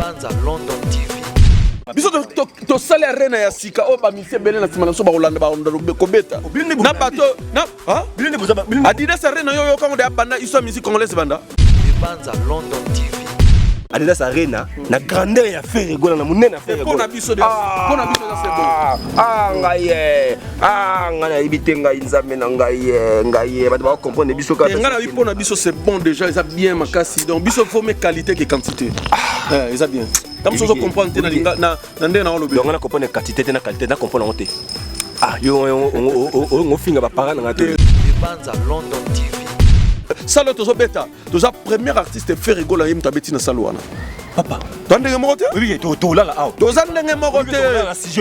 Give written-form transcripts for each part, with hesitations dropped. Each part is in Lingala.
Banza London TV. Biso to sale arena ya sika o ba mise bele na simana so ba Holanda ba onda kobeta. Na bato na ha? Adidas arena yo kango de abanda iso musique congolaise banda. Banza London TV. Adidas arena na grandeur ya faire rigola na munene faire rigola. Pona biso de pona biso de c'est bon. Ngai ibitenga inzambe na ngai bato ba comprendre biso ka. Ngana wi pona biso c'est bon déjà, ils a bien makasi donc biso faut mais qualité que quantité. Ils a bien. Comme ça, comprendre na ndena on lobe. Donc on a comprendre quantité na qualité na comprendre honte. Yo on finga ba parana na te. Banza London TV. Salo tozo beta, toza premier artiste fait rigola yim tabeti na salwana. Papa, tandenge mokote? Oui, to la la. Toza ndenge mokote.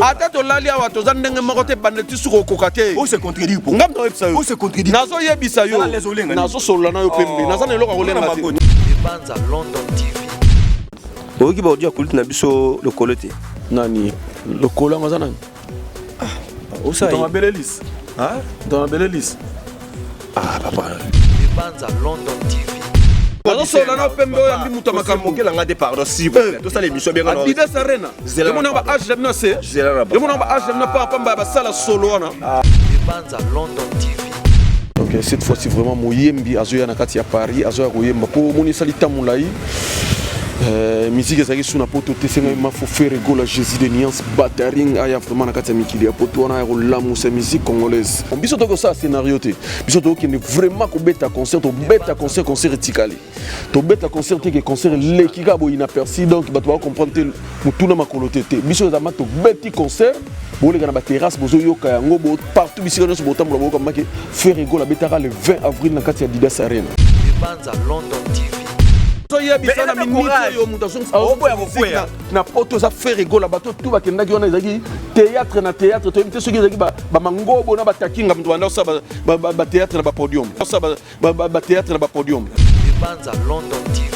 Ata to lali awa toza ndenge mokote bandeti suko kokate. O se contredire pour. Ngam no yebisa yo. O se contredire. Nazo yebisa yo. Nazo solana yo pembe. Nazo ne loka kolenga te. Banza London TV. Oki ba odia kuliti na biso le kolote. Nani? Le kola ngazana. Osa. Dans la belle liste. Hein? Dans la belle liste. Papa. Banza London TV. Nazo solana pembe yo yambi muta makambo. Mokela ngade pardon si. To sala émission bien ngana. Adidas arena. Yo mona ba age na se. Yo mona ba age na pa pamba ba sala solo wana. Banza London TV. Ok, cette fois-ci vraiment moyembi azoya na kati ya Paris, azoya koyemba po moni salita mulai. Musique ezaki suna poto tesenga ma faut faire rigola Jésus de nuance battering aya vraiment na kati ya mikili ya poto wana ya kolamu sa musique congolaise. Biso toko ça scénario te. Biso toko kende vraiment ko beta concert etikali. To beta concert te ke concert lekika bo inaperçu donc bato ba comprendre mutuna makolote te. Biso za mato beti concert bo le kana ba terrasse bozo yoka yango bo partout bisika no so botambola bo comme que faire rigola betaka le 20 avril na kati ya Adidas Arena. Banza London TV. Na poto za faire rigola bato tout bakendaki wana ezaki théâtre na théâtre to imite soki ezaki ba mangobo na batakinga mtu banda sa ba théâtre na ba podium sa ba théâtre na ba podium. Banza London TV.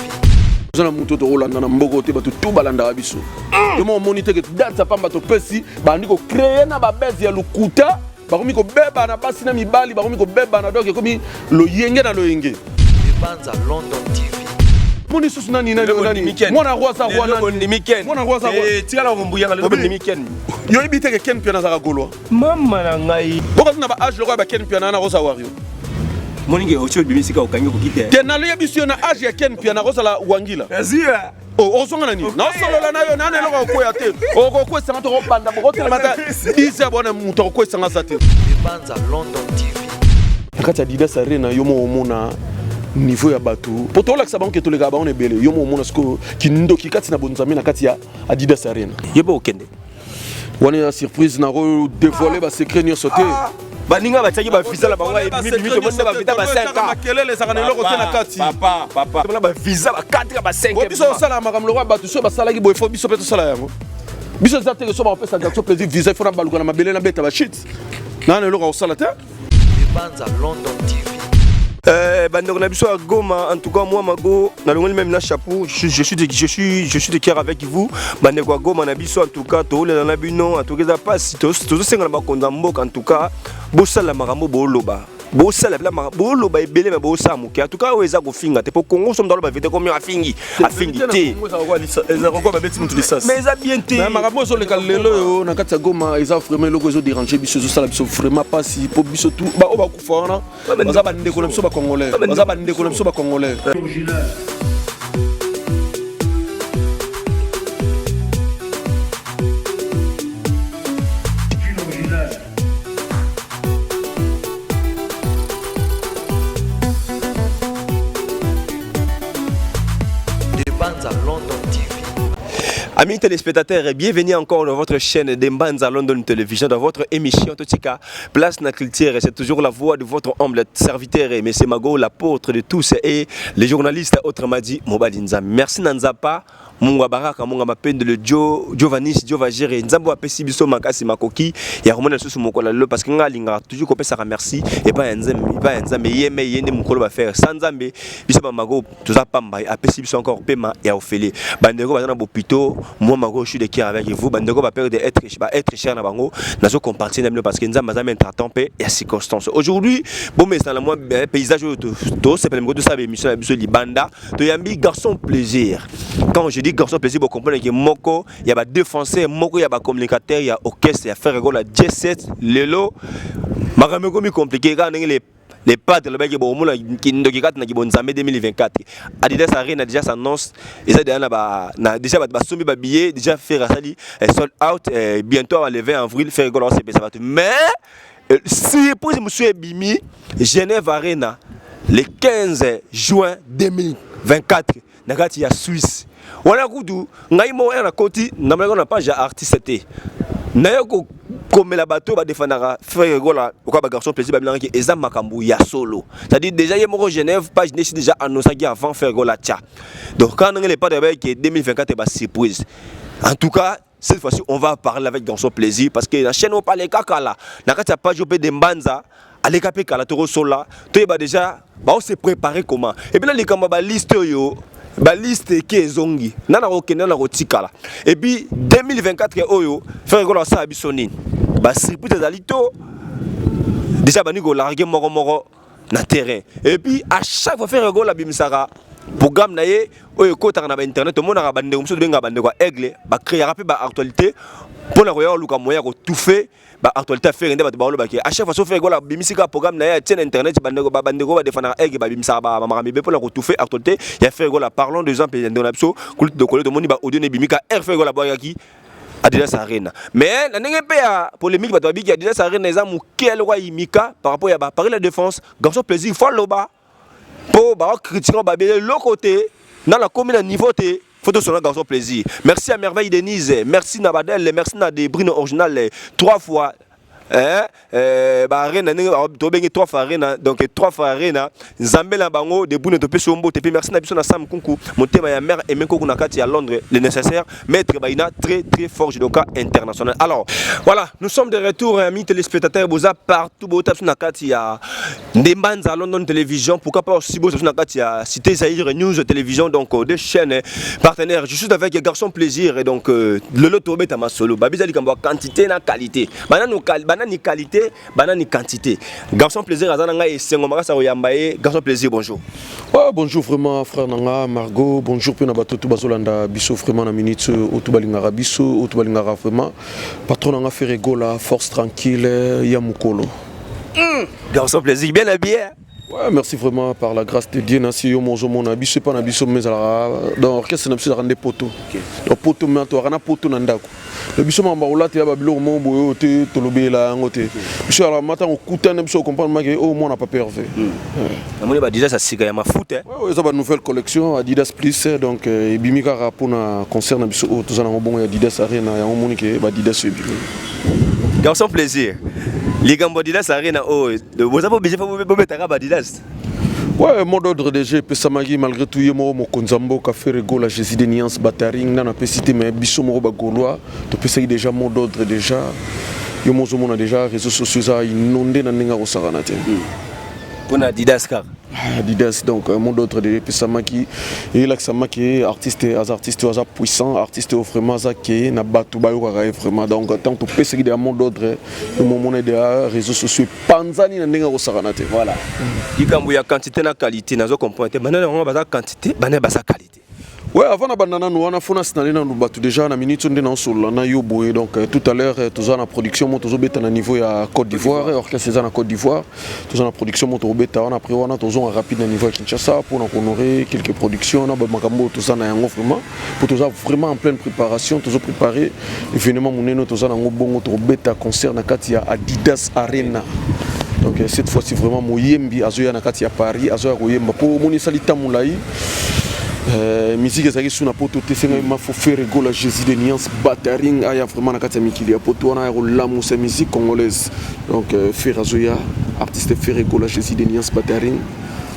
Zana muto to Holanda na mboko te bato tout balanda biso yo mo moniteur que date sa pamba to pesi bandi ko créer na ba base ya lukuta bakomi ko beba na basi na mibali bakomi ko beba na donc komi lo yenge na lo yenge. Banza London TV. Moni susu nani mwana roi sa roi nani mwana roi sa roi tikala ngumbuya ngalo ni miken yo ibite ke ken piana za golwa mama na ngai boka na ba age lokwa ba ken piana na rosa wario moninge ocho bimisika ukangi kokite te na le biso na age ya ken piana rosa la wangila azia ozonga nani na solola na yo nane lokwa koya te okoko sanga to banda bokotela mata 10 bona muto ko sanga sa te. Banza London TV. Kati Adidas Arena yo mo mona niveau ya bato poto la sabango ke to le gaba on ebele yo mo mona sko kindoki kati na bonzami na kati ya Adidas Arena yebo okende wana ya surprise na ro dévoiler ba secret nyo sauter baninga bataki ba visa la bango minute monde ba visa ba 5 ans makelele saka na loko te na kati papa ba visa ba 4 ba 5 ans biso sala makamlo kwa bato so ba sala ki boy fo biso peto sala yango biso za te so ba pesa d'action plaisir visa fona baluka na mabele na beta ba shit na na loko sala te. Banza London TV. Bandok na biso à Goma, en tout cas moi mago na longoli même na chapeau, je suis de cœur avec vous. Bandok à Goma na biso en tout cas to le na bino en tout cas passe to senga ba konda mboka en tout cas bosala makambo boloba. Bosala la boloba ebele ba bosa muke en tout cas weza ko finga te po Congo somme dans le vérité comme afingi te. Mais ça bien te. Mais makambo so le kalelo yo na kati ya Goma eza vraiment loko zo déranger biso zo sala biso vraiment pas si po biso tout ba o ba ku fona baza ba ndeko na biso ba congolais baza ba ndeko na biso ba congolais. Banza London TV. Amis téléspectateurs, bienvenue encore dans votre chaîne de Banza London Television, dans votre émission Totika, Place na Culture. C'est toujours la voix de votre humble serviteur, M. Mago, l'apôtre de tous, et les journalistes autrement dit Mobalinza. Merci Nanzapa. Munga baraka munga mapende le Giovannis Giovagere nzambo apesi biso makasi makoki ya romona susu mokola le parce que ngalinga toujours kopesa merci et pas nzambe yeme yende mukolo ba faire sans nzambe biso ba mago toza pamba apesi biso encore pema ya ofele bandeko bazana bopito moi mago je suis de cœur avec vous bandeko ba perdre être cher na bango nazo compartir na parce que nzambe azame traitant pe ya circonstance aujourd'hui bon mais dans la moi paysage to c'est pas le mot de ça émission biso libanda to yambi garçon plaisir quand je dit garçon plaisir pour comprendre que moko il y a deux français moko il y a communicateur il y a orchestre il y a faire rigolo jet set lelo makambo komi compliqué quand les pattes le bec bon mona qui ndoki kat na ki bon zamé 2024 Adidas Arena déjà s'annonce et ça na déjà ba sombi ba billet déjà faire ça sold out bientôt le 20 avril faire rigolo c'est ça mais si pour monsieur Bimi Genève Arena le 15 juin 2024 nakati ya Suisse wala kudu ngai mo na koti na mala na page artiste té na yoko comme la bateau va défendre faire rigola quoi ba garçon plaisir ba bilan qui eza makambu ya solo c'est-à-dire déjà yemo Genève page déjà annoncé avant faire rigola tcha donc quand on n'est pas de que 2024 ba surprise en tout cas cette fois-ci on va parler avec garçon plaisir parce que la chaîne on parle kaka là na kati ya page de Mbanza allez capé kala toro sola to ba déjà ba on se préparer comment et puis là les kamba ba liste yo ba liste qui est zongi nana okene na rotikala et puis 2024 oyo faire rigolo ça bisoni ba surprise d'alito déjà ba ni go larguer moro na terrain et puis à chaque fois faire rigolo bimisara programme na ye oyo kota na ba internet to mona ba ndeko muso benga ba ndeko aigle ba créer rapide ba actualité pour la royal luka moya ko tout fait ba actualité faire ndeba ba lo ba ki à chaque fois so faire rigolo bimisika programme na ye tien internet ba ndeko ba défendre aigle ba bimisara ba marami be pour la ko tout fait actualité ya faire rigolo parlons de gens pe ndona biso kulit de coller to moni ba audio ne bimika faire rigolo ba ki Adidas Arena mais la ndenge pe ya polémique ba to biki Adidas Arena eza mukel wa imika par rapport ya ba parler la défense garçon plaisir follow ba pour critiquer le côté dans la commune niveau T photo sur le garçon plaisir merci à Merveille Denise merci Nabadel merci à des Brino original 3 fois arena to bengi 3 fois arena donc 3 fois arena Zambela bango de Bruno to peso mbo te merci na biso na Sam Kunku motema ya mère Emenko kuna kati à Londres le nécessaire maître Baina très fort judoka international alors voilà nous sommes de retour amis téléspectateurs boza partout bo tapso na kati ya Ndembanza London Télévision pourquoi pas aussi bo tapso na kati ya Cité Zaïre News Télévision donc deux chaînes partenaires je suis avec garçon plaisir et donc le loto beta masolo babizali kamba quantité na qualité banani qualité banani quantité garçon plaisir azana nga et sengo makasa oyambaye garçon plaisir bonjour bonjour vraiment frère nanga Margot bonjour pe na batoto bazolanda biso vraiment na minute otubalingara biso otubalingara vraiment patron nanga fait rigola force tranquille ya mukolo garçon plaisir bien habillé. Ouais, merci vraiment par la grâce de Dieu. Merci au monzo mon abi, c'est pas un abisso mais dans l'orchestre n'a pas de poteau. Donc poteau mais toi on a poteau nandako. Le bisso mamba ola te babilo mon boyo te tolobe la ngote. Bisso alors matin on coûte un bisso comprendre que au moins on n'a pas perdu. La monnaie ba déjà ça siga ya ma foot hein. Ouais, ça va nouvelle collection Adidas Plus donc bimika rapona concerne bisso au tous en bon Adidas Arena ya on monique ba Adidas et garçon plaisir. Les gambos Adidas Arena oh vous avez obligé de mettre à Adidas. Ouais, mot d'ordre de jeu, Pessamagi, malgré tout, il y a mon Konzambo, Café Rego, la Jésus de Niance, Bataring, Nana Pesité, mais Bissot Moroba Gaulois, tu peux déjà mot d'ordre déjà. Il y a mon déjà réseaux sociaux inondés dans les Saranate. Pour Adidas car. Adidas, donc mot d'ordre de Pessamaki, et là, Samaki, artiste puissant, artiste vraiment qui n'a pas tout vraiment. Donc, tant que tu peux seguir un mot d'ordre, le moment des réseaux sociaux, Panzani dans les Saranate. Voilà. Il y a quantité et qualité, nous avons compris. Maintenant, on a quantité, on a qualité. Ouais, avant d'abandonner nous, on a fait déjà na minute on est sur la yoboé donc tout à l'heure tous en production mon tous beta na niveau à Côte d'Ivoire orchestre en Côte d'Ivoire tous en production mon beta on a pris on a tous en rapide na niveau à Kinshasa pour honorer quelques productions on a makambo tous en yango vraiment pour tous vraiment en pleine préparation tous préparer événement moneno tous en bongo to beta concert na kati ya Adidas Arena. Donc cette fois-ci vraiment moyembi azoya na kati ya Paris azoya koyemba pour moni salita mulai musique ezaki sous na poto tesenga ma faut faire rigola Jésus de Niance Bataring aya vraiment na kati ya mikili ya poto wana ya lamu sa musique congolaise donc faire azoya artiste faire rigola Jésus de Niance Bataring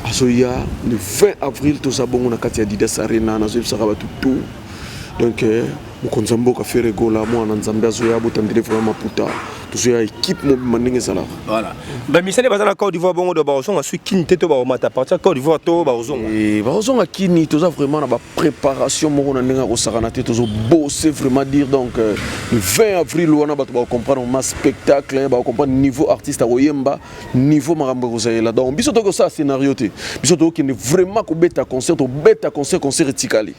azoya le 20 avril to sabongo na kati ya Adidas Arena na zo sara tout donc mokonzi mboka Ferregola mwana nzambe azoya botandile vraiment puta tozoya équipe mobima ndenge ezalaka. Voilà. Bamisane baza na Côte d'Ivoire bongo do bazonga su kini te to baomata partir Côte d'Ivoire to bazonga. Bazonga kini toza vraiment na ba préparation moko na ndenge akosakana te tozo bosser vraiment dire donc le 20 avril wana bato ba comprendre ma spectacle ba comprendre niveau artiste akoyemba niveau makambo kozayela donc biso to ko ça scénario te biso to kende vraiment ko beta concert etikali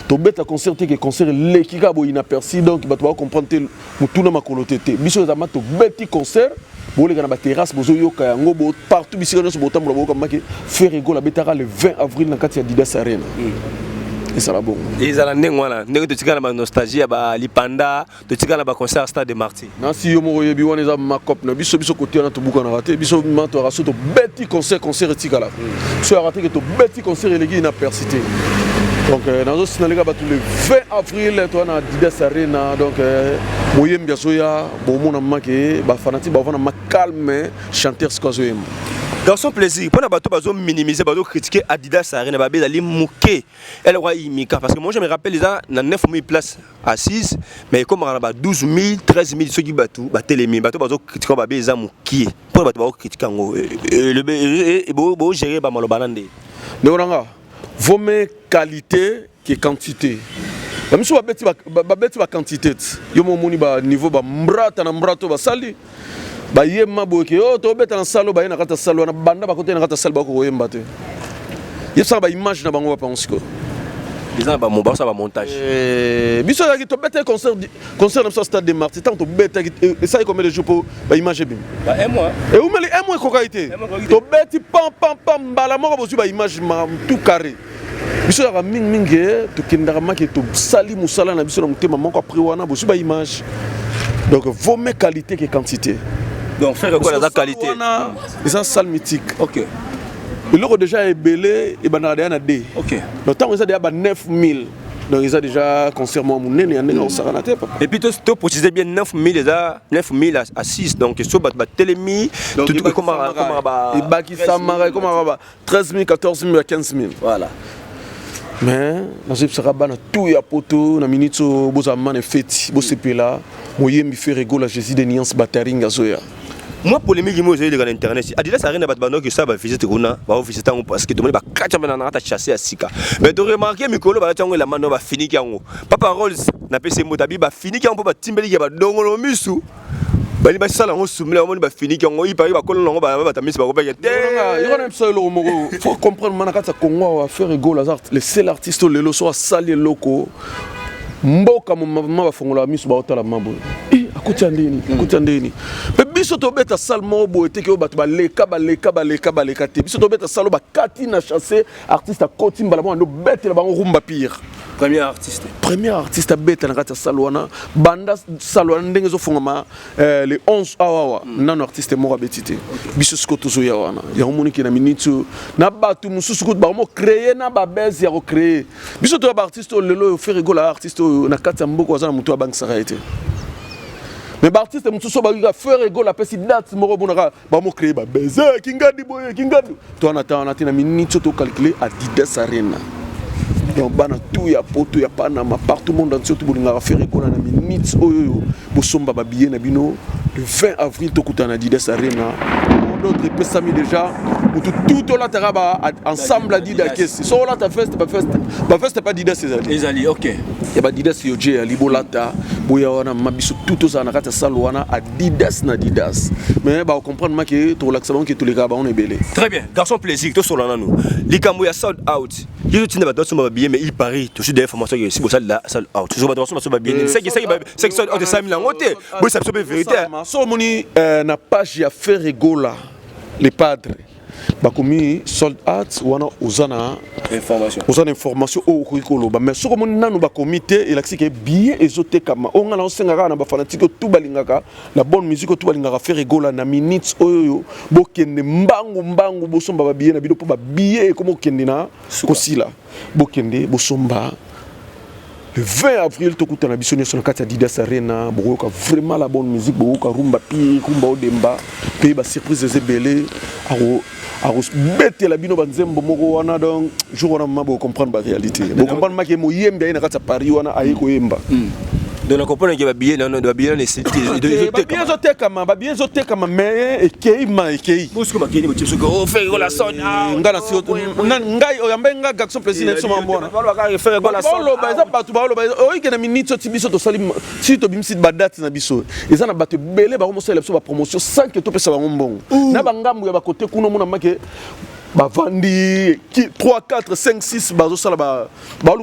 to beta concert te que concert lekika bo inaperçu donc bato ba comprendre te mutuna makolo te biso za mato beti concert boleka na ba terrasse bozo yoka yango bo partout bisika nyonso botambola boka make Ferregola betaka le 20 avril na kati ya Didas Arena. Et ça va bon. Et ça la ndengwana ndenge to tika na nostalgie ba lipanda to tika na ba concert Stade de Martyrs. Na si yo mo yebi wana za makop na biso côté na to buka na raté biso mato raso to beti concert etika la. So raté que to beti concert eleki inaperçu te. Donc dans le cinéma tous le 20 avril toi na Didas Arena donc moyembi azoya bo mona make ba fanatique ba vana ma calme chanteur skozoyemba. Garçon plaisir, pour bateau bazo minimiser, bazo critiquer Adidas Arena, babé d'aller mouquer. Elle aura imika parce que moi je me rappelle déjà dans 9000 places assises, mais comme on a 12 000, 13 000 ceux qui bateau, télémi, bateau bazo critiquer babé za mouquer. Pour bateau bazo critiquer le beau gérer ba malobanande. Neoranga, vaut mieux qualité que quantité. Même si babeti ba quantité, yo mo moni ba niveau ba mbrata na mbrato ba sali. Ba yema boke oh to beta na salo ba ina kata salo na banda ba kote na kata salo ba ko yemba te yesa ba image na bango ba pensiko bizana ba mo ba sa ba montage biso ya to beta concert na Stade de Martyrs tant to beta et ça combien de jours pour ba image bim ba un mois et ou meli un mois ko kaité to beti pam bala moko bozu ba image ma tout carré biso ya mingi to kindara make to sali musala na biso na mutema moko après wana bozu ba image donc vaut mieux qualité que quantité. Donc faire quoi la qualité? C'est un salle mythique. OK. Le logo déjà est belé et banade na D. OK. Le temps ils a déjà 9000. Donc ils a déjà concert moi mon nene en saranate papa. Et puis tu préciser bien 9000 déjà 9000 à 6 donc sur ba télémi tout comment ba et baki samara comment ba 13 000 14 000 15 000. Voilà. Mais na zepsaka bana tout ya poto na minito bozama na fête bo sepela moyembi Ferregola Jésus de Niance Bataring azoya. Moi polémique moi j'ai sur internet Adidas Arena bat bano que ça va visiter Rona va visiter parce que tout le monde va catch na na chasser à sika. Mais tu remarquer Mikolo ba tango la mano ba fini kango. Papa Rolls na pese motabi ba fini kango ba timbeli ba dongolo misu. Bali ba sala ngo sumela mo ba fini kango i pari ba kolongo ba tamisi ba ko ba te. Yo na pse lo mo faut comprendre manakata Congo va Ferregola les seuls artistes lelo so sali loko. Mboka mama bafongola miso ba otala mabo akuti andeni pe biso to beta salmo bo eteke bato ba leka te biso to beta salo ba kati na chasser artiste akoti mbala mo ndo betela bango rumba pire premier artiste beta na kati salwana banda salwana ndenge zo fongama les 11 awa nano artiste mo betité biso skoto zo ya wana ya moniki na minute na batu mususu ko ba mo créer na ba base ya ko créer biso to ba artiste lelo Ferregola artiste na kati mboko za na mutu bank saraité. Mais l'artiste mususu ba ga Ferregola pesi date moko bonaka ba mo créer ba base kingadi boye kingadi to on attend na minute to calculer à Didas Arena. Donc bana tout ya poto ya Panama partout monde entier tout bolinga Ferregola na minute oyo bosomba ba billet na bino le 20 avril to kutana Didas Arena. D'autres pesami déjà tout là taraba ensemble a dit d'akesi so là ta feste pas Didas ezali OK ya ba Didas yo je ali bolata boya wana mabiso tout ça na kata salwana a Didas na Didas mais ba comprendre ma que to relaxation que tous les gars ba on est belé. Très bien garçon plaisir to solana nous likambo ya sold out yo tina ba doso ba bien mais il parie tout sur des informations que si bo sold out so ba doso ba bien c'est sold out de 5000 ngote bo ça be vérité so moni na page ya Ferregola les padres bakomi sold out wana uzana information au kurikolo mais soko moni nanu bakomité et l'axi que bien ezote kama onga na osengaka na ba fanatique tout balingaka la bonne musique tout balingaka Ferregola na minutes oyo bokende mbangu bosomba ba bien na bido po ba bien comme okende na kosila bokende bosomba le 20 avril to kutana biso nyoso na kati ya Didas Arena bokoka vraiment la bonne musique bokoka rumba pi rumba odemba pe ba surprise ezebele aro bete la bino banzembo moko wana donc jour wana mabo comprendre ba réalité bo comprendre ma ke moyembe ina kati ya Paris wana ayeko yemba Donc on comprend que les billets ne c'est bien zoté comme mais ekei ma ekei parce que ma kini motif ko fait la sonne ngana si ngai oyamba nga garçon président so mambona faire la sonne lo ba za batu ba lo ba o ikena minute ti biso to salim si to bimsi ba date na biso eza na batu belé ba ko sala biso ba promotion sans que to pesa ba mbongo na ba ngambu ya ba côté kuno mona make bavandi 3 4 5 6 bazosala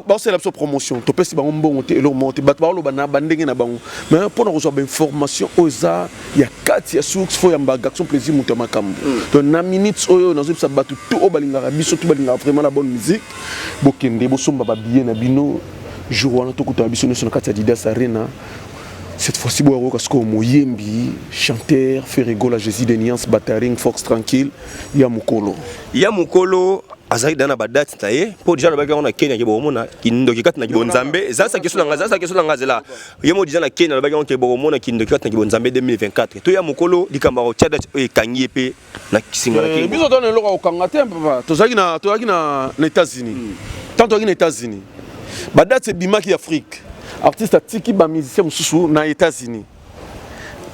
basala biso promotion topesi bango mbongo te eloko monte bato baloba na bandenge na bango mais mpona kozwa bainformation oyo eza ya kati ya source fo ya mbagaction plaisir moto ya makambo donc na minutes oyo nazobisa bato to oyo balingaka biso to balingaka vraiment la bonne musique bokende bosomba babillet na bino jour wana tokutana biso nyonso na kati ya Didas Arena. Cette fois-ci, Boaro Kasko Moyembi, chanteur, Ferrigo, la Jésus de Niance, Bataring, Fox Tranquille, Yamukolo. Yamukolo, Azari Dana Badat, Taye, pour déjà le bagage on a Kenya qui est bon, qui ne doit pas être Bonzambe, ça c'est question de là. Yamo disant la Kenya, le bagage qui est bon, qui ne doit pas être Bonzambe 2024. Toi Yamukolo, dit Kamaro Tchad et Kanyepe, na Kisingala. Nous avons donné l'euro au Kangate, papa. Tu as dit na États-Unis. Tant aux États-Unis. Badat c'est Bimaki Afrique. Artiste atiki ba musicien mususu na États-Unis.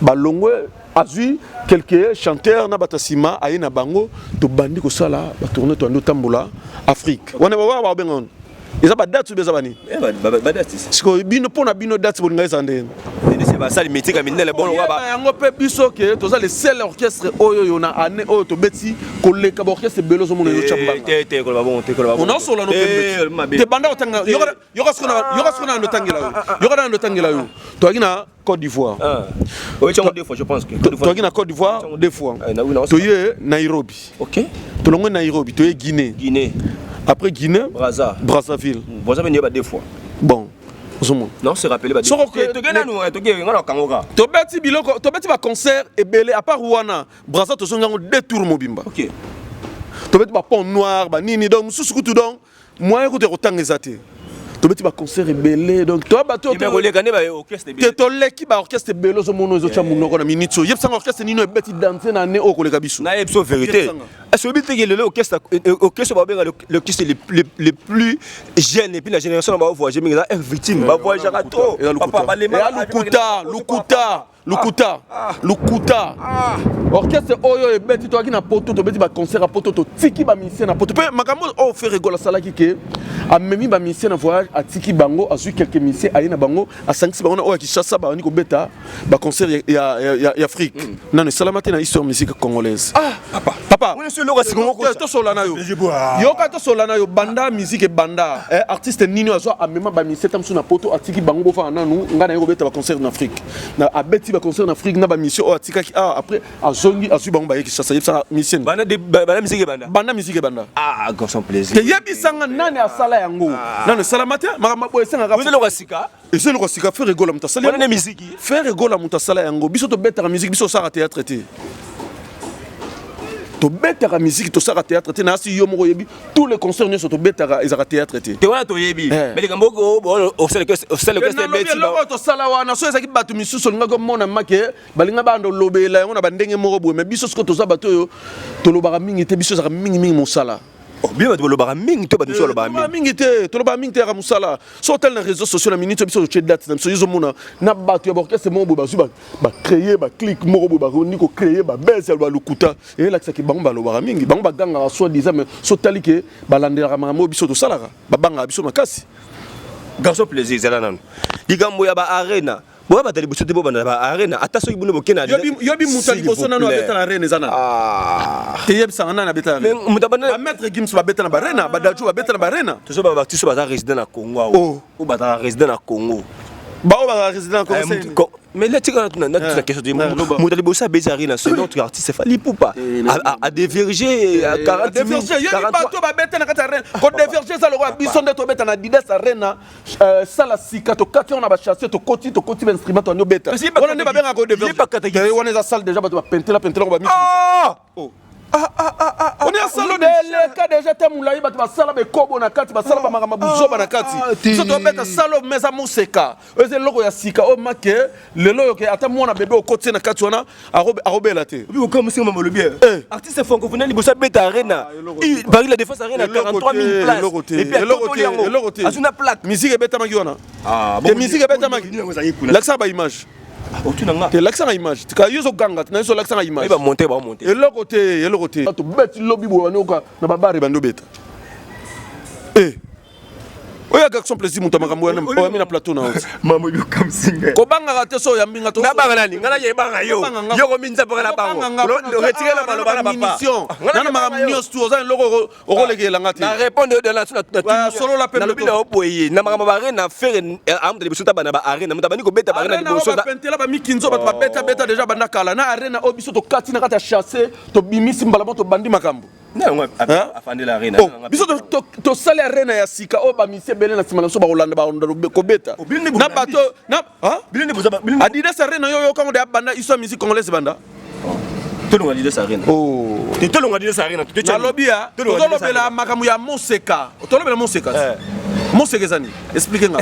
Ba longwe azui quelques chanteurs na batasima aye na bango to bandi ko sala ba tourner to ando tambola Afrique. Wana ba bengon. Eza ba date beza bani. Ba date. Siko bino pona bino date bo ngai sande. C'est ba sali métier comme le bon wa ba. Yango pe biso ke to za le seul orchestre oyo yo na ane oyo to beti koleka ba orchestre belozo mo no chamba. Te ko ba bon, te ko ba bon. On a solo no pe. Te banda otanga yoga skona no tangela yo. Yoga no tangela yo. To agina Côte d'Ivoire. Oui, tu as deux fois je pense que. To agina Côte d'Ivoire deux fois. To ye Nairobi. OK. To longo Nairobi, to ye Guinée. Après Guinée, Brazzaville. Brazzaville n'y a pas deux fois. Bon. Non, c'est rappelé. Tu beti biloko, tu beti ba concert et belé à part Rwanda, Brazzaville to songa deux tours mobimba. OK. Tu beti ba pont noir, ba nini donc susu kutu donc moi écoute rotang ezate. Tu beti ba concert et belé donc toi ba to orchestre belé. To leki ba orchestre belé zo mono zo cha munoko na minute so. Yep sang orchestre nino beti danser na ne o koleka biso. Na yebso vérité. Est-ce que le orchestre va bien l'orchestre les plus jeunes et puis la génération va voyager mais là est victime va voyager à trop. Papa Lukuta. Orchestre oyo e beti to akina poto to beti ba concert a poto to tiki ba musicien na poto. Pe makambo o fait rigola sala ki ke a memi ba musicien na voyage a tiki bango a su quelques musiciens a na bango a sangisi bango na o ki chassa ba ni ko beta ba concert ya Afrique. Non salamate na histoire musique congolaise. Papa. To solana yo. Yoka to solana yo banda musique banda artiste nini azo a mema ba musicien tam su na poto a tiki bango bo fa nanu ngana yo beta ba concert en Afrique. Na a beti ba concert en Afrique na ba mission o atika ki après azongi azu bango ba yeki chassa yebsa mission. Banda musique banda. Banda musique banda. Grand son plaisir. Ke yebisanga nani asala yango. Nani salamate makamba bo esenga ka. Vous le wasika. Et le wasika faire rigola mutasala. Banda musique. Faire rigola mutasala yango. Biso to beta musique biso sara théâtre té. To betaka musique to sara théâtre té na si yo moko yebi tous les concerts ne sont to betaka ezaka théâtre té. Te wana to yebi. Mais les gamboko au sel que beti ba. To sala wana so ezaki batu misusu linga ko mona make balinga bando lobela ngona bandenge moko boye mais biso sko to za bato yo to lobaka mingi te biso zaka mingi mosala. Bien ba to lobaka mingi to ba to lobaka mingi te to lobaka mingi te ka mosala. So tel na réseaux sociaux na minute biso to date na so yo mona na bato ya orchestre moko ba ba créer ba click moko ba ni ko créer ba bese ba lukuta et là que bango ba lobaka mingi bango ba ganga so disant mais so tali ke ba landela makambo biso to salaka ba banga biso makasi. Garçon plaisir zela nan. Digambo ya ba arena. Bo ba tali biso te bo ba na ba arena ata so ibuno bokena. Yobi mutali boso nanu abeta na arena zana. Te yeb sanga na beta. Ba maître Gims ba beta na ba arena, ba daju ba beta na ba arena. To so ba artiste ba résident na Congo. O ba ta résident na Congo. Ba o ba résident Congo. Mais là tu as la question de Moutali Bossa Bézarina c'est notre artiste c'est Fali Poupa à déverger à 40 000 bato ba beta na kata arena ko déverger ça le roi bisonde to beta na Didas Arena sala sika to kati on a ba chasser to koti instrument to no beta on ne ba bien ko déverger on est à salle déjà bato ba penter la ko ba On est à salon de cas déjà tamulaï bat ba sala be kobo na kati ba sala ba makama buzoba na kati. So to beta salo meza museka. Eze logo ya sika o make lelo yo ke ata mwana bebe o kote na kati wana arobela te. Obi ko musika mamolo bien. Artiste francophone libosa beta arena. Paris la défense arena 43 000 places. Et puis azuna plaque. Musique beta maki wana. Bon musique beta maki. L'accent ba image. Te l'accent à image. Tu as eu ganga, tu as eu l'accent à image. Il va monter, va monter. Et l'autre côté. Tu bête lobby boanoka na babare bando beta. Eh. Oya garçon plaisir muta makambo na mi na plateau na hoti. Mamo yo comme singer. Ko banga raté so ya mbinga to. Na banga nani? Ngana ye banga yo. Yo ko minza banga na bango. Retirer la baloba na papa. Nana makam news tu oza loko okolegela ngati. Na répondre de la na solo la pembe. Na lobi na opoye. Na makamba ba arena faire am de biso tabana ba arena. Muta bani ko beta ba arena de biso. Na pentela ba mikinzo ba beta déjà banda kala na arena obiso to kati na kata chasser to bimisi mbala to bandi makambo. Non, afande la arena. Biso to sale arena ya sika o ba misie bele na simana so ba Hollande ba onda ko beta. Na bato na bilene boza Adidas arena yo kango de banda iso musique congolaise banda. Tolonga Adidas arena. Oh. Te tolonga Adidas arena. Te na lobia. Tolobela makamu ya Monseka. Tolobela Monseka. Monseka zani. Expliquez-moi.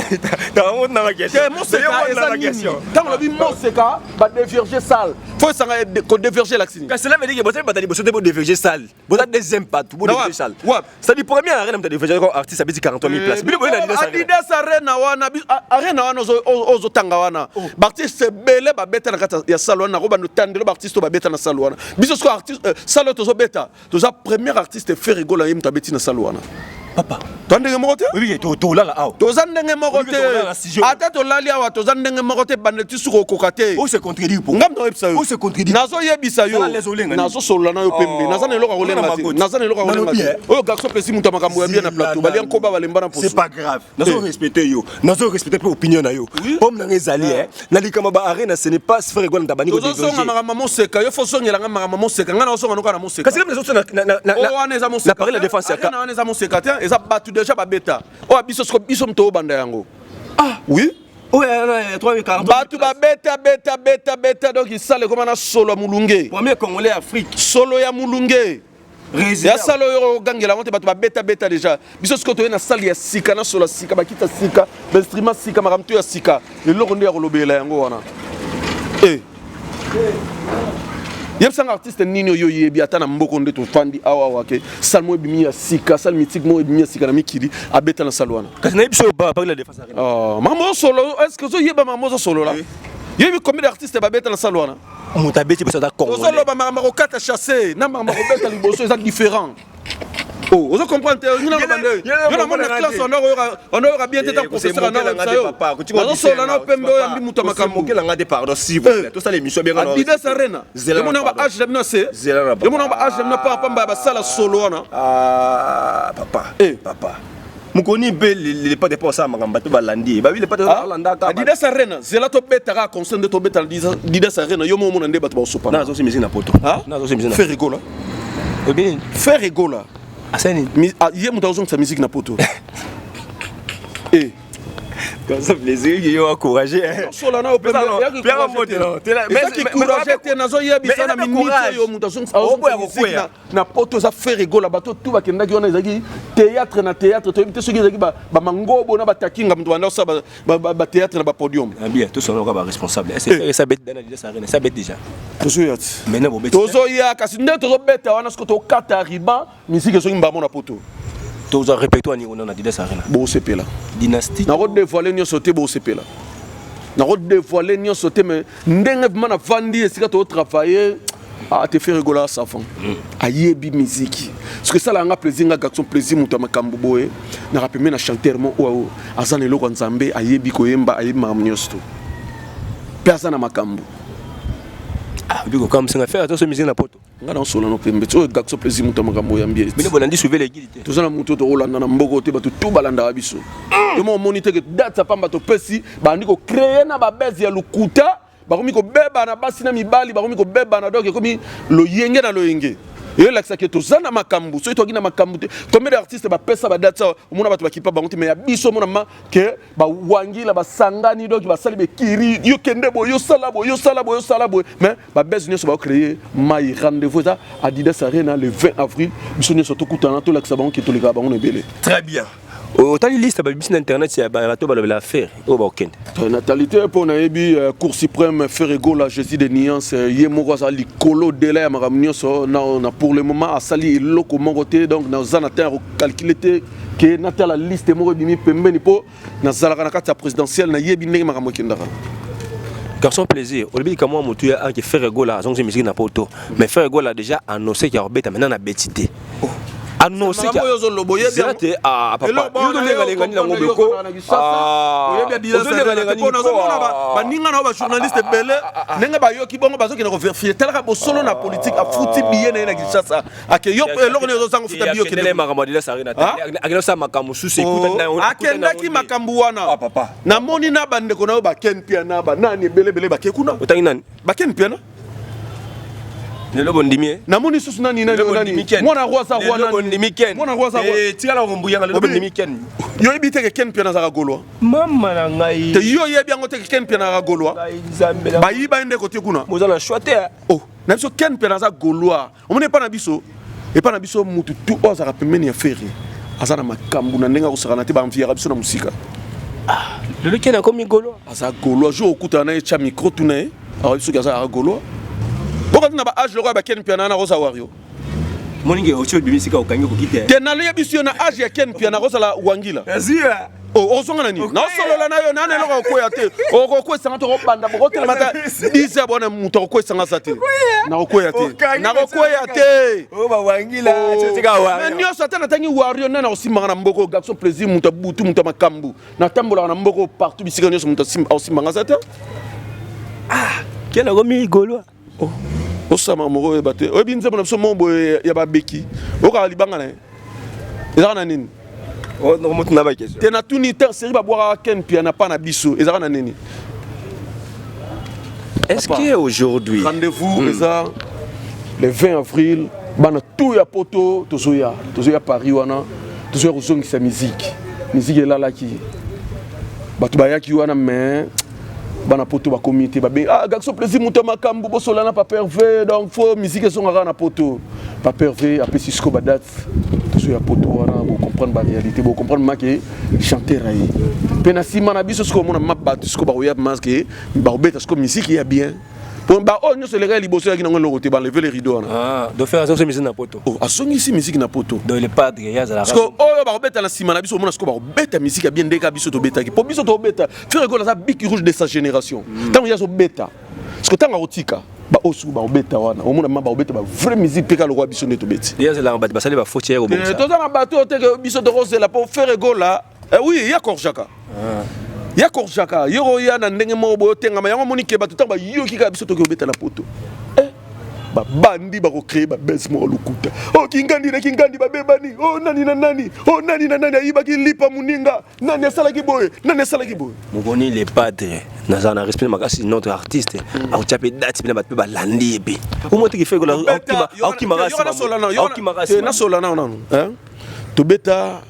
Dans on na question. Monseka ezani. Tant lobi Monseka ba déverger salle. Faut ça ko déverger l'axine. Parce que cela veut dire que boza batali bozo te déverger salle. Boza deuxième pas tout déverger salle. Ça dit première arena me déverger comme artiste ça veut dire 43 000 places. Bino boza Adidas arena wana arena wana ozo tanga wana. Artiste belé ba beta na kata ya salle wana ko ba no tandelo ba artiste ba beta na salle wana. Biso ko artiste salle tozo beta. Toza premier artiste fait rigola yim tabeti na salle wana. Papa, tu as un mokote? Oui, tu là là. Tu as un mokote. Ata to lali awa tu as un mokote bandeti suko kokate. Où se contredit pour? Ngam no epsa yo. Où se contredit? Nazo yebisa yo. Nazo solo na yo pembe. Nazana eloka kolenga ti. Nazana eloka kolenga ti. Oyo garçon pesi muta makambo ya bien na plateau. Bali ankoba balemba na poso. C'est pas grave. Nazo respecter yo. Nazo respecter pour opinion na yo. Pom na ngezali na likama ba arena ce n'est pas frère Gwan tabani ko déverger. Tozo songa makambo Monseka. Yo fo songela nga makambo Monseka. Ngana songa noka na Monseka. Kasi comme les autres na parler la défense ya. Na wana za Monseka tiens. Eza batu déjà beta. Oh biso mto banda yango. Ah oui. Ouais 340. Batu ba beta donc il sale comme na solo mulunge. Premier congolais Afrique. Solo ya mulunge. Ya salo yo gangela ngote batu ba beta déjà. Biso skoto na sali ya sika na solo sika bakita sika, instrument sika makamtu ya sika. Le loko ndia kolobela yango wana. Yep sang artiste nini yo yebi atana mboko nde to fandi awa wake salmo bimi ya sika sal mythique mo bimi ya sika na mikili abeta na salwana kasi na biso ba parler la défense arena maman solo est-ce que zo yeba maman solo là yebi combien d'artistes ba beta na salwana mutabeti biso da congolais solo ba maman ko kata chasser na maman ko beta liboso ça différent. Oh, vous comprenez? Il y a une classe, on aura bien été professeur. On a des pardon, si vous plaît. Tout ça, l'émission bien. Adidas Arena. Mon nom H. Demnacé. Mon nom H. Demnacé. Solo. Ah, papa. Papa. Mukoni be les pas de pour ça magamba to balandi ba le pas de balanda ka Adidas Arena zela to betara concert de to betal Adidas Arena yo mo mo ndé bato ba sopa na zo simizi na poto na zo simizi na faire rigola bien faire rigola asani yé mo tazo sa musique na poto comme ça plaisir yo encourager solo na open bien monter non mais qui courager te nazo yebisa na minute yo mo tazo na poto za faire rigola bato tout bakenda ki wana ezaki théâtre na théâtre to yebite soki ezaki ba mangobo na batakinga mtu wana sa ba théâtre na ba podium bien tout ça on va responsable c'est ça bête dans Adidas Arena ça bête déjà tozo yat maintenant bo bête tozo ya kasi nde tozo beta wana sko to kata riba musique soki mbamo na poto tozo répéto ni on a Adidas Arena bo sepela dynastie na redévoiler nyo sauter bo sepela na redévoiler nyo sauter mais ndenge mana vandi esika to travailler a te faire rigoler ça fond ayebi musique parce que ça la nga plaisir nga garçon plaisir muto makambo boye na rappeler na chanteur mo o azana eloko nzambe ayebi koyemba ayebi mamnyosto pesa na makambo biko comme ça faire attention musique na poto nga na solo no pembe to garçon plaisir muto makambo ya mbié bino bolandi sauver les guides to zana muto to rolanda na mboko te bato tout balanda biso yo mo moniteur que date sa pamba to pesi bandi ko créer na ba base ya lukuta bakomi ko beba na basi na mibali bakomi ko beba na doke komi lo yenge na lo yenge Et là ça que to zana makambu so to gina makambu te combien d'artistes ba pesa ba date ça mona ba to kipa ba mais ya biso mona ma que ba wangila ba sangani donc ba sali be kiri yo kende bo yo salabo mais ba besoin so ba créer mai rendez-vous ça Adidas Arena le 20 avril biso ne surtout kutana to la sabon qui to le gaba on est belé. Très bien. Autant de listes sur internet, c'est la faire au Balkan. Natalité pour naebi Cour suprême Ferrego la Jésus de nuances yemoko za likolo de la maramnio so na pour le moment a sali loko mongote donc na zanata calculer que nata la liste moko bimi pembeni po na zalaka na kata présidentielle na yebi ndenge maramokindaka. Garçon plaisir, au début comment mon tu a qui Ferrego la donc musique na poto mais Ferrego la déjà annoncé qu'il y a Robert maintenant na betité. Annoncé qu'il y a ah papa yo donne les gani na ngobeko ah ba ninga na ba journaliste belé nenga ba yo ki bongo bazo ki na vérifier tala bo solo na politique a fouti billet na Kinshasa ake yo eloko ne zo sango futa bio ki ne makambo dila sarina akena sa makambo susu ekuta na akenda ki makambo wana papa na moni na bande ko na ba ken pia na ba nani belé ba ke kuna utangi nani ba ken pia na le lobo ndimie na moni susu nani mona roi sa roi nani mona roi sa roi tika la ngombu yanga le lobo ndimiken yo ibite ke ken pia na za golo mama na ngai te yo yebi yango te ke ken pia na golo ba yiba ende ko te kuna mozala choite oh na biso ken pia na za golo o mone pa na biso e pa na biso mutu tu oza ka pemeni ya feri azana makambu na ndenga ko sakana te ba mfiya biso na musika le ken a komi golo aza golo jo okuta na cha micro tuna a biso ka za golo pourquoi tu n'as pas âge le roi Ken Piana na rosa wario moninge ocho bimisika okangi ko kite te na le biso na âge ya Ken Piana rosa la wangila azia oh ozonga nani na solo la nayo na lelo ko ya te o ko sanga to banda bo te mata disa bona muto ko sanga sa te na ko ya te o ba wangila tika wa mais nyo sa tana tangi wario na osimanga na mboko garçon plaisir muto butu muto makambu na tambola na mboko partout bisika nyo muto osimanga sa te ah kena komi golo oh osama moko ebate oyebi nzembo na biso mombo ya babeki okala libanga na ye ezaka na nini motu na bakestion te na tuni te seri babwaka Ken pia na pa na biso ezaka na nini est-ce que aujourd'hui rendez-vous eza le 20 avril bana tout ya poto tozoya Paris wana tozoya kozongisa musique elalaki bato bayaki wana mais bana poto ba comité ba garçon plaisir muto makambu bosola na papa Hervé donc faut musique ezongaka na poto papa Hervé après Cisco badat tout ya poto wana bo comprendre ba réalité bo comprendre ma que chanter rai pena sima na biso sko mona mabatu sko ba oya masque ba obeta sko musique ya bien pour ba on no se les liboso ya kinango lokote ba lever les rideaux wana ah do faire ça musique na poto oh asongi si musique na poto do le padre ya za la sko oh ba obeta na sima na biso mona sko ba obeta musique ya bien ndeka biso to beta ki po biso to beta faire ko la biki rouge de sa génération tant ya so beta sko tanga otika ba osu ba obeta wana o mona ma ba obeta ba vraie musique peka le roi biso ne to beti ya za la ba sali ba faute ya ko bon ça to za bateau te biso de rose la pour faire gola oui ya korjaka ya korjaka yoro ya na ndenge mo bo tenga ma yango monike bato tanga yoki ka biso to ko beta na poto ba bandi ba ko créer ba bes mo lukuta oh kingandi ba bebani oh nani na nani ayiba ki lipa muninga nani asala ki boye mokoni les padres nazana respect makasi notre artiste au chapé date bina ba ba landi ebe o moto ki fait ko la au marasi na solana non hein to beta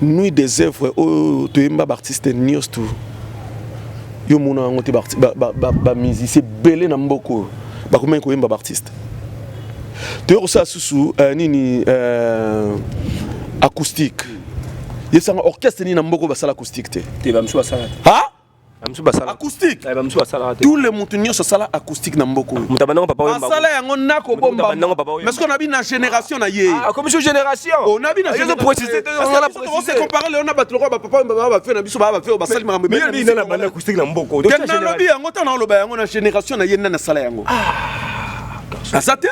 nuit des œuvres oh to yemba artiste nios tout yo mona ngote ba musicien belé na mboko ba comment ko yemba artiste to ça susu nini acoustique yesanga orchestre ni na mboko ba sala acoustique te ba mso sala ha amso ba sala acoustique ba mso sala tous les mutunyo sala acoustique na mboko mutabana papa wemba sala yango nako bomba mais ce qu'on a vu na génération na ye ah comme sur génération on a vu na génération préciser on se comparer le on a battu le ba papa ba fait na biso ba fait ba sali ma mais il na bana acoustique na mboko donc na lobi yango tana lo ba yango na génération na ye na sala yango ah ça te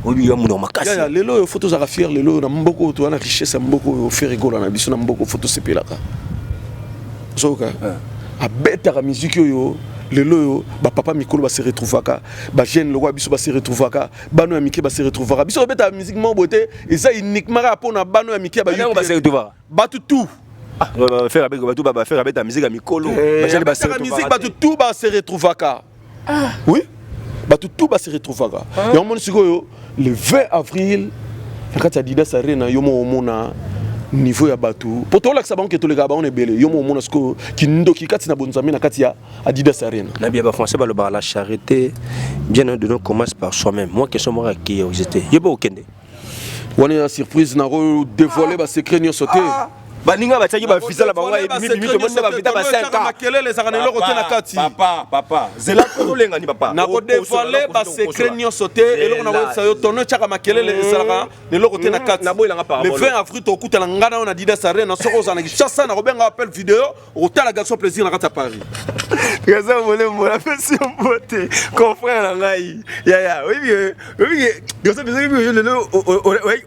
obi ya muno makasi ya lelo photo za fier lelo na mboko to na richesse mboko faire rigola na biso na mboko photo sepelaka zoka a beta la musique yo lelo yo ba papa mikolo ba se retrouvaka ba jeune le roi biso ba se retrouvaka bano ya mike ba se retrouvaka biso beta musique mo boté et ça uniquement rapport na bano ya mike ba yo ba se retrouvaka ba tout faire avec ba tout ba faire avec ta musique à mikolo ba jeune ba se retrouvaka musique ba tout ba se retrouvaka oui bato tout ba se retrouvera et on moni sikoyo le 20 avril nakati Adidas Arena yomo omona niveau ya bato pour to lakisa banque to le gaba on est belé yomo omona sikoyo kindoki kati na bonzami nakati ya Adidas Arena na bien ba français ba le bar la charité bien de nous commence par soi-même moi question moi qui j'étais yebo okende on est en surprise na dévoiler ba secret nyo sauté baninga bataki ba visa la bango et bimi to monde ba vita ba 5 ans makelele za kanelo kote na kati papa zela ko lenga ni papa na ko dévoiler ba secret nyo sauté eloko na ko sayo tono chaka makelele ezalaka lelo kote na kati le 20 avril to kutala ngana on a Adidas Arena soko za na Kinshasa na ko benga appel vidéo au tala garçon plaisir na kati à Paris Gaza volé mon affection beauté confrère na ngai ya oui gaza besoin que lelo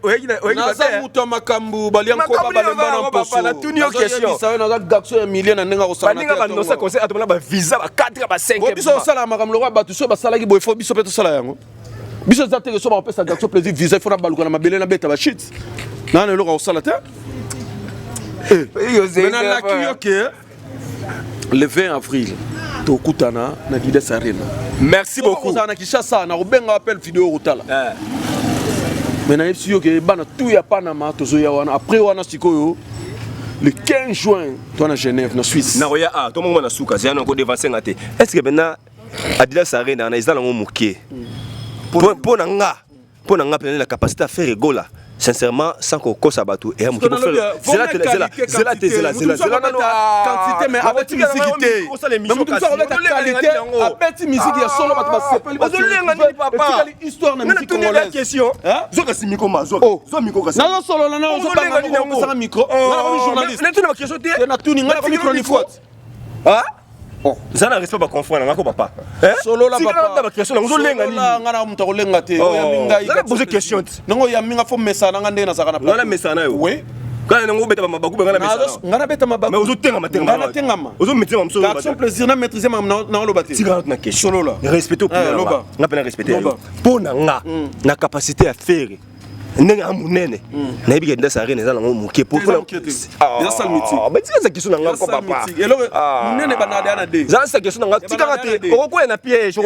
oui na za muto makambu baliam ko ba balemba na papa la tunio question ça na garçon ya million na nenga ko sa na ninga ba conseil atomala ba visa ba 4 ba 5 biso sala makambo lo ba tu so ba sala ki boy fo biso peto sala yango biso za te so ba pesa garçon plaisir visa fo na baluka na mabele na beta ba shit na ne lo ko sala te na kiyoke le 20 avril to kutana na Adidas Arena merci beaucoup na Kinshasa na rubenga appel vidéo rutala mais na yebisi yo ke bana tout ya Panama tozo ya wana après wana sikoyo le 15 juin toi na Genève na Suisse na roya a to mo na suka zana ko devancer ngate est-ce que bena Adidas Arena na izala ngo mukie pour na nga plein la capacité à faire rigola sincèrement sans qu'on cause à bateau et quantité mais avec qualité avec musique ya solo bato basepeli papa histoire na musique congolaise question zoka simiko mazo zo miko kasi na solo na zo banga ko sa micro na journaliste na tuna question te na tuni ngala ko micro ni faute ça n'a respect pas confondre ngako papa solo la papa ba question ngo lenga ni ngana mutako lenga te ya minga ça poser question ngo ya minga fo mesana ngande na zakana na mesana yo oui kana ngo beta mabaku ngana mesana ngana beta mabaku mais ozo tenga ngana tengama ozo metti mamso ba garçon plaisir na maîtriser mam na lo baté tika na question solo la respecter opinion ngapena respecter pona nga na capacité à faire ndenge amunene na yebike Adidas Arena eza nango moke po eza sal miti ba tika za question nanga ko papa eloko munene banade na de za sa question nanga tika ngate okokoya na piège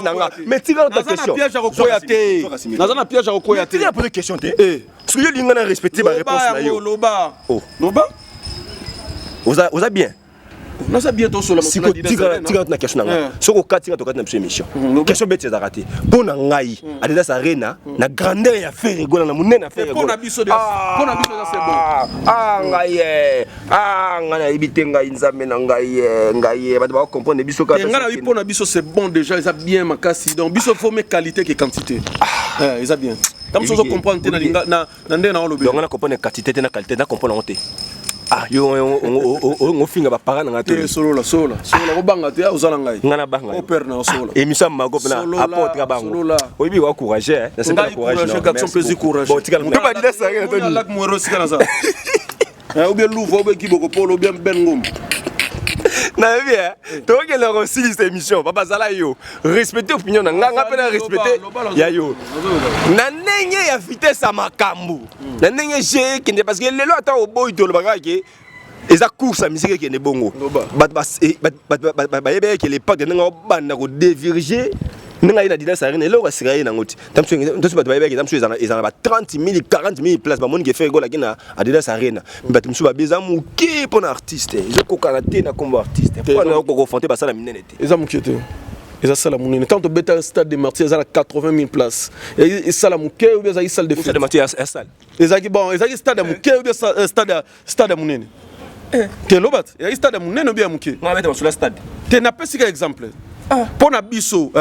nanga mais tika ta question piège akokoya te naza na piège akokoya te tika poser question te parce que yo linga na respecter ba réponse na yo loba oza bien non c'est bientôt sur la tika na question nanga soko katika to katina émission question bête za raté pona ngai Adidas Arena na grandeur ya faire rigola na munene faire rigola pona biso c'est bon ngai ngana ibite ngai nzambe na ngai ba ba comprendre biso ka ngana pona biso c'est bon déjà ils a bien makasi donc biso faut mes qualité que quantité ils a bien comme ça on comprend na ndé na lobi donc on comprend quantité na qualité na comprendre on on finga ba parana ngate solo la ko banga te ozala ngai ngana banga o père na solo émission mago na apporte ka bango oyibi wa courage na seka courage garçon plaisir courage bon tika na ba Adidas Arena to ni lak moero sika na ça ou bien Louvre ou bien Kiboko Polo ou bien Ben Ngom na bien to ke la aussi cette émission papa zala yo respecter opinion na nga pena respecter ya yo na ndenge ya vitesse à makambu na ndenge je kende parce que lelo ata oboy to le bagage eza course à musique qui est bongo ba yebe que les pas de nga banda ko dévirger nga ina Adidas Arena lelo ka siraye na ngoti tamso ndosi ba yebe que tamso ezana ba 30 000 40 000 places ba moni ke fait gola kina Adidas Arena ba tamso ba beza muke pour artiste je ko kana te na comme artiste pour na ko confronter ba sala minene te eza mukete eza sala munene tant beta stade de Martyrs eza 80 000 places et sala muke ou bien eza salle de fête de Martyrs salle eza ki bon eza stade muke ou bien stade munene te lobat eza stade munene ou bien muke on va mettre sur le stade te na pesika exemple pour na biso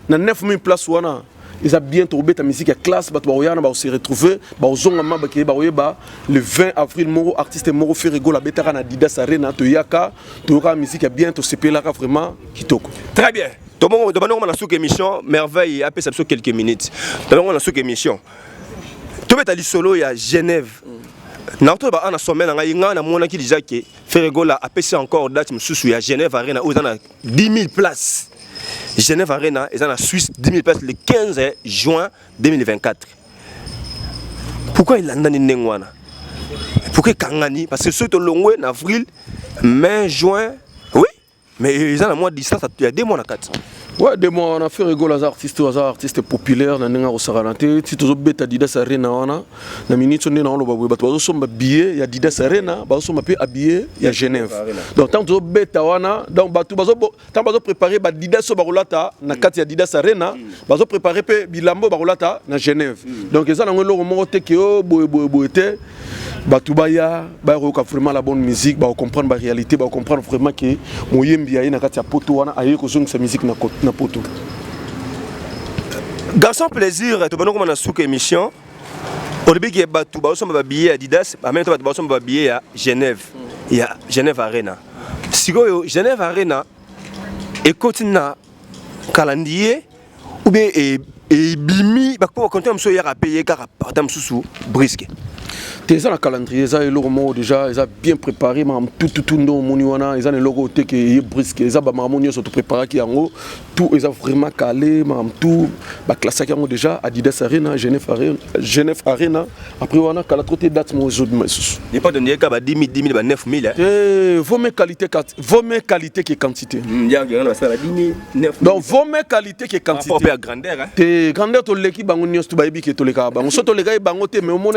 na 9000 places wana ils a bientôt beta musique à classe ba oyana ba se retrouver ba ozonga mamba ke ba oyeba le 20 avril moro artiste moro fait rigola beta na Adidas Arena to yaka to ka musique bientôt c'est là vraiment kitoko très bien to bon de bango na souk émission merveille après ça quelques minutes to bango na souk émission to beta li solo ya Genève na to ba ana sommet na ngai nga na mona ki déjà ke fait rigola après encore date mususu ya Genève Arena où dans 10 000 places Genève Arena est en Suisse 10 000 places le 15 juin 2024. Pourquoi il a nani nengwana? Pourquoi Kangani? Parce que ceux qui ont en avril, mai, juin, oui, mais ils ont un mois de distance, il y a 2 mois à 4. Ouais, de moi, on a fait rigoler aux artistes populaires, on a fait si tu as Adidas Arena, on a minute on est dans le babou, bateau sommes habillés, il y a Adidas Arena, bateau sommes habillés, il y a Genève. Donc tant que tu bêta wana, donc bateau tant bateau préparé Adidas so barulata, na kati Adidas Arena, bateau préparé pe bilambo barulata na Genève. Donc ça on a le moment que oh boete, bateau baya, ba vraiment la bonne musique, ba comprendre la réalité, ba comprendre vraiment que moyembi ayi na kati ya poto wana ayi ko zong sa musique na poto. Garçon plaisir, tu vas nous comment on a émission. Au début il y a bateau, ba sommes habillés Adidas, en même temps ba sommes habillés à Genève. Il y a Genève Arena. Si go Genève Arena et continue calendrier ou bien et bimi ba ko compter am so ya payer car tam sous brisque. T'es dans le calendrier, ça est le déjà, ils ont bien préparé, mais tout non moniwana, ils ont le logo qui est brisque, ils ont mamonio surtout préparé qui en haut, tout ils ont vraiment calé, mais tout, bah classé qui en haut déjà, Adidas Arena, Genève Arena, après on a qu'à la côté date mon jour de mesous. Il pas donné qu'à 10 000, 9 000. Vaut mes qualité que quantité. Donc vaut mes qualité que quantité. Par rapport à grandeur, hein. T'es grandeur to l'équipe bango nios to baibi que to leka bango, so to leka bango te mais au mon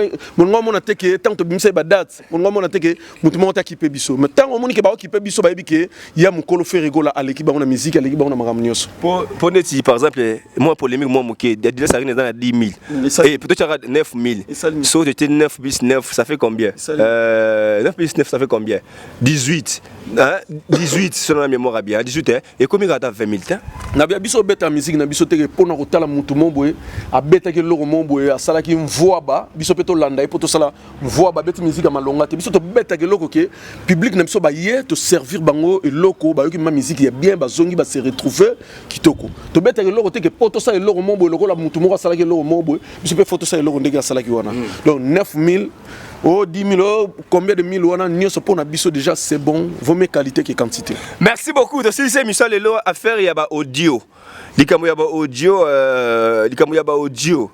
que tant que bimse ba date mon moment na teke mutu monta ki pe biso mais tant on moni ke ba ki pe biso ba yebike ya mukolo fe rigola à l'équipe on a musique à l'équipe on a magamnyoso pour neti par exemple moi polémique moi moké Adidas Arena dans 10 000 et peut-être 9 000 so tu étais 9 bis 9 ça fait combien 9 bis 9 ça fait combien 18 hein 18 selon la mémoire bien 18 hein et combien gata 20 000 na bia biso beta musique na biso teke pona ko tala mutu momboe a beta ke loko momboe a sala ki voix ba biso peto landa e poto sala voix ba beta musique malonga te biso to beta ke loko ke public na biso ba ye to servir bango e loko ba yoki ma musique ya bien ba zongi ba se retrouver kitoko to beta ke loko te ke poto sala loko momboe loko la mutu moko sala ke loko momboe biso pe photo sala loko ndenge sala ki wana donc 9 000 oh 10 000 oh, combien de mille wana nyoso pona biso déjà c'est bon vaut mieux qualité que quantité. Merci beaucoup de ces émissions les lots à faire il y a ba audio likamu ya ba audio likamu ya ba audio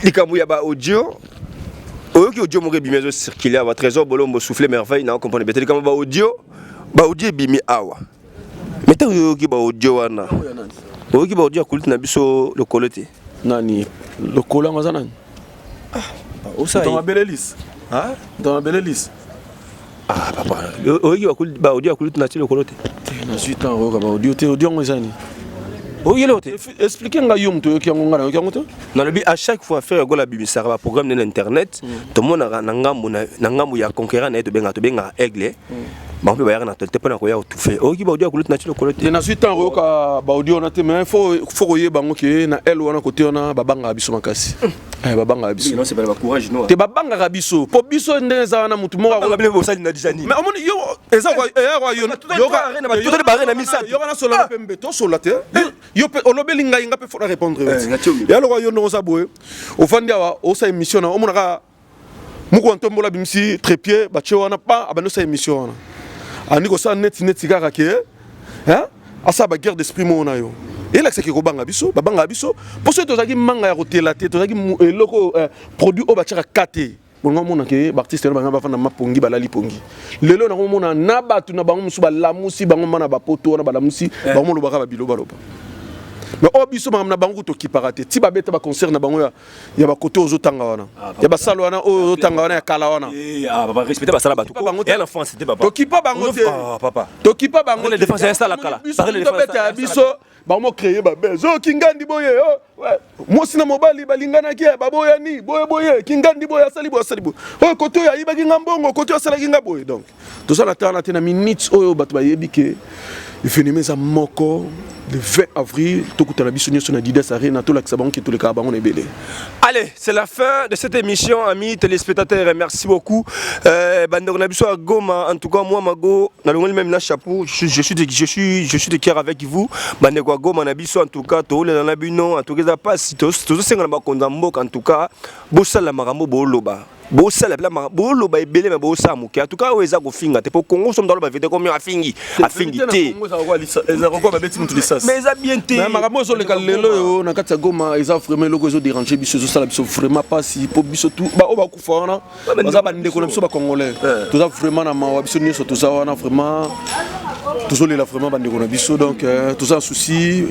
likamu ya ba audio oyoki audio mo bimi zo circuler va trésor bolombo souffler merveille na comprendre bete likamu ba audio bimi awa meta oyoki ba audio wana oyoki ba audio kuliti na biso le kolote nani le kola ngazana dans la belle liste. Hein? Dans la belle liste. Ah, papa. Oyoki ba audio kuliti na tilo kolote. Na 8 ans oyoka ba audio ngazani. Expliquez-moi qui dans le but à chaque fois faire la bimisa un programme de internet tout le monde a nangamu ya conquérant na to benga aigle ba mpe ba yana to te pona ko ya tout fait oki ba audio kulut na tilo kolote na 8 ans oyoka ba audio na te mais faut koyeba ngo ke na el wana côté wana babanga biso makasi babanga biso non c'est pas le courage non te babanga biso po biso ndeza na mutu mo ba bile bosali na dijani mais omoni yo eza kwa yo yoka ba na misa yo na solo pembe to solo te yo pe olobeli ngai nga pe faut répondre ya lo yo no sabwe o fandi awa o sa émission na o monaka muko ntombola bimsi trépied ba chewana pa abano sa émission wana ani ko sa net kaka ke hein asa ba guerre d'esprit mo na yo et là c'est que ko banga biso babanga biso pour ce tozaki manga ya rotela te tozaki eloko produit o ba tchaka kate bongo mona ke artiste na banga ba fana mapongi balali pongi lelo na ko mona na batu na bango musu ba lamusi bango mana ba poto na ba lamusi bango lo baka ba bilo baloba mais obiso na bango to kiparate ti ba beta ba concert na bango ya ba koto ozo tanga wana ya ba salo wana ozo tanga wana ya kala wana papa respecter ba sala ba et l'enfant c'était papa to kipa bango te papa to kipa bango le défense ya sala kala parler de beta biso ba mo créer ba bezo kingandi boye moi sina mobali balingana ki ba boya ni boye kingandi boye sali boye koto ya iba kinga mbongo koto ya sala kinga boye donc to sala tana tena minutes oyo batu ba yebike le phénomène ça moko le 20 avril, allez, c'est la fin de cette émission, amis téléspectateurs. Merci beaucoup. En tout cas, moi, Mago, même na chapeau. Je suis de cœur avec vous. En tout cas, en tout cas, pas si en tout cas, Bossala Maramo Boloba. Bossala Boloba et Belé Bossa Mouké. En tout cas, ils ont finga. Te pour Congo, sommes dans le bavité comme a fingi. A fingi. Mais ça bien été. Mais Maramo sur le calelo, na kata goma, ils ont vraiment le réseau dérangé. Biso ça, biso vraiment pas si pour biso tout. Bah, on va couper fort. Bah, ça va nous décoller sur le Congolais. Tout ça vraiment na ma biso ni sur tout ça, on a vraiment. toujours là vraiment bande de biso donc tout un souci.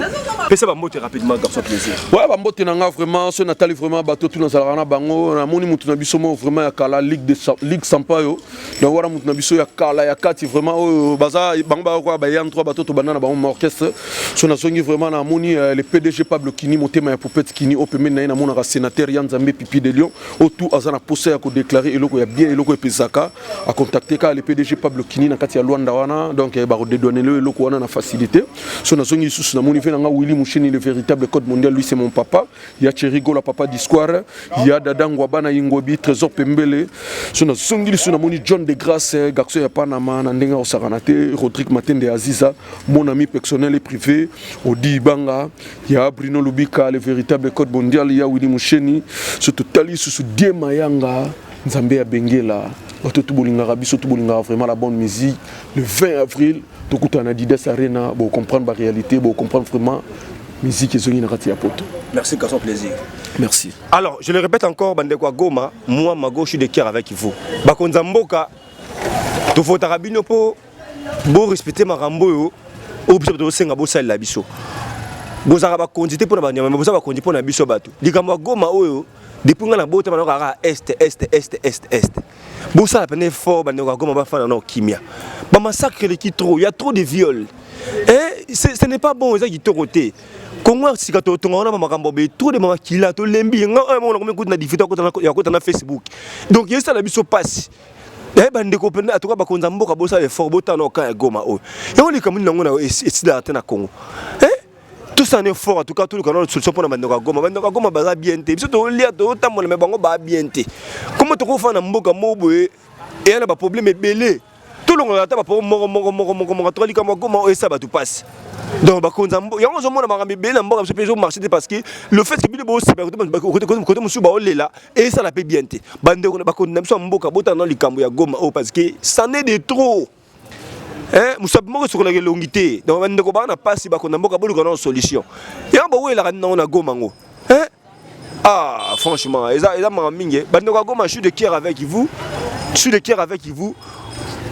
Mais ça va monter rapidement garçon plaisir. Ouais ba mbote nanga vraiment ce Nathalie vraiment bateau tout dans salana bango na moni mutu na biso mo vraiment ya kala ligue sampayo donc wala mutu na biso ya kala ya kati vraiment baza bango ba quoi ba yan 3 bateau to banana ba orchestre so na songi vraiment na moni le PDG Pablo Kini motema ya Poupette Kini opeme na mona ka sénateur Yann Zambé Pipi de Lyon autour azana poste ya ko déclarer eloko ya bien eloko epezaka a contacter ka le PDG Pablo Kini na kati ya Luanda wana donc ba ko dédouaner le eloko wana na facilité so na songi sous na moni fe na Willy Moucheni le véritable code mondial lui c'est mon papa il y a Cherigo la papa d'Isquare il y a Dadangwa bana Yingobi Trésor Pembele so na songi sous na moni John de Grasse garçon ya Panama na ndenga osaranate Rodrigue Matende Aziza mon ami personnel et privé Odi Banga il y a Bruno Lubika le véritable code mondial il y a Willy Moucheni ce totali sous Die Mayanga Nzambe ya Bengela tout bolinga biso tout bolinga vraiment la bonne musique le 20 avril tout coup en Adidas Arena pour comprendre la réalité pour comprendre vraiment musique et zoni na kati ya poto. Merci garçon plaisir. Merci. Alors je le répète encore bande kwa Goma moi ma gauche de cœur avec vous. Bakonza mboka to fotaka bino po bo respecter makambo yo objet de senga bo sala la biso. Bozaka ba kondité pour na banyama boza ba kondité pour na biso bato. Likambo Goma oyo depuis nga na bota bana ka est. Bon ça la peine fort bande kwa Goma ba fana na kimia. Ba massacre qui trop, il y a trop de viols. Et ce n'est pas bon ça qui toroté. Comment si ka to tonga na makambo be trop de makila to lembi nga on ko na difficulté ko na Facebook. Donc yesa la biso passe. Eh bande ko penda atoka ba konza mboka bo ça fort bota na ka Goma o. Et on li kamuni nango na esida na Congo. Tout ça est fort, en tout cas, tout le canal de solution pour la Bandoka Goma. Bandoka Goma va bien. Si tu lis à tout le monde, mais Bango va bien. Comment tu peux faire un mboka mobile et un problème est belé. Tout le monde a pas pour moro, tu comme Goma et ça va tout passe. Donc, il y a un moment où on a belé, on a marché parce que le fait que Bibo c'est côté monsieur Baolé là et ça la paie bien. Bandoka Bakona mboka bota dans les cambo ya Goma parce que ça n'est de trop. Moussabmo sur la longité donc on ne pas passer ba konambo ka bolu kana solution ya ba we la na Goma ngo ah franchement eza ma mingi bando ka Goma je suis de cœur avec vous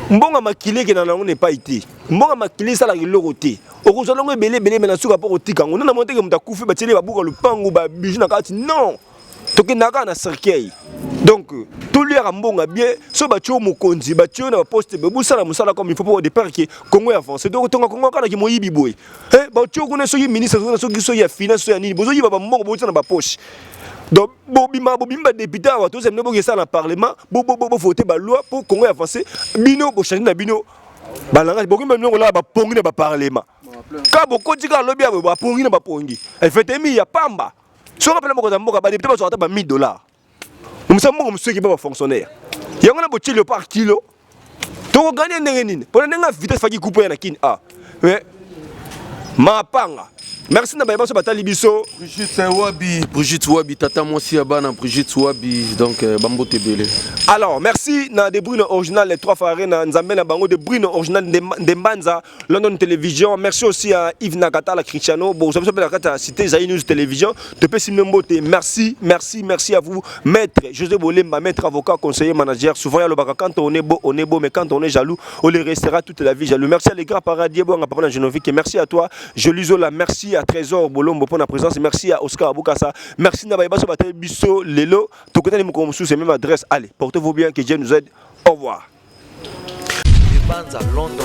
mbonga makile ke na ngo n'est pas été mbonga makile ça la loroté okozolongo belé mais na suka pour otika ngo na monte ke mutakufi ba tele ba buka lupango ba biju na kati non toke naka na cercueil. Donc, tout le monde bien, ce bateau mokonzi, bateau na poste, beboussa la musala comme il faut pour des pères qui Congo avance. Donc, ton Congo kana ki moyi biboy. Bateau connaît ce ministre, ce qui est finance, ce ni, bozo yiba moko bozo na ba poche. Donc, bobimba député wa tous aime boke ça na parlement, bo voter ba loi pour Congo avancer. Bino bo changer na bino. Balanga bokimba nongo la ba pongi na ba parlement. Ka boko tika lobby ba pongi na ba pongi. Elle fait emi ya pamba. So rappelle moko za mboka ba député ba sorta ba $1000. Nous sommes ceux qui peuvent fonctionner. Il y a un peu de par kilo. Tu vas gagner pour la vitesse qui coupe la kin. Ah, ma panga. Merci na baba so batali biso. Brigitte Wabi, tata Mosi Abana, Brigitte Wabi, donc Bambo Tebele. Alors, merci na de Bruno original les trois frères na Nzambe na bango de Bruno original de Mbanza London Television. Merci aussi à Yves Nakata la Cristiano. Bon, vous avez la cité Zaï News Television. De Pessimembote. Merci à vous, maître José Bolemba, maître avocat, conseiller manager. Souvent il y a le bac quand on est beau, mais quand on est jaloux, on les restera toute la vie jaloux. Merci à les gars paradis bon à papa Genovic et merci à toi Jolizola, merci à Trésor Bolombo pour la présence, merci à Oscar Aboukassa, merci à Baïba Sobatel Bisso Lelo, tout côté de sous ces mêmes adresses. Allez, portez-vous bien, que Dieu nous aide. Au revoir. Les bandes à London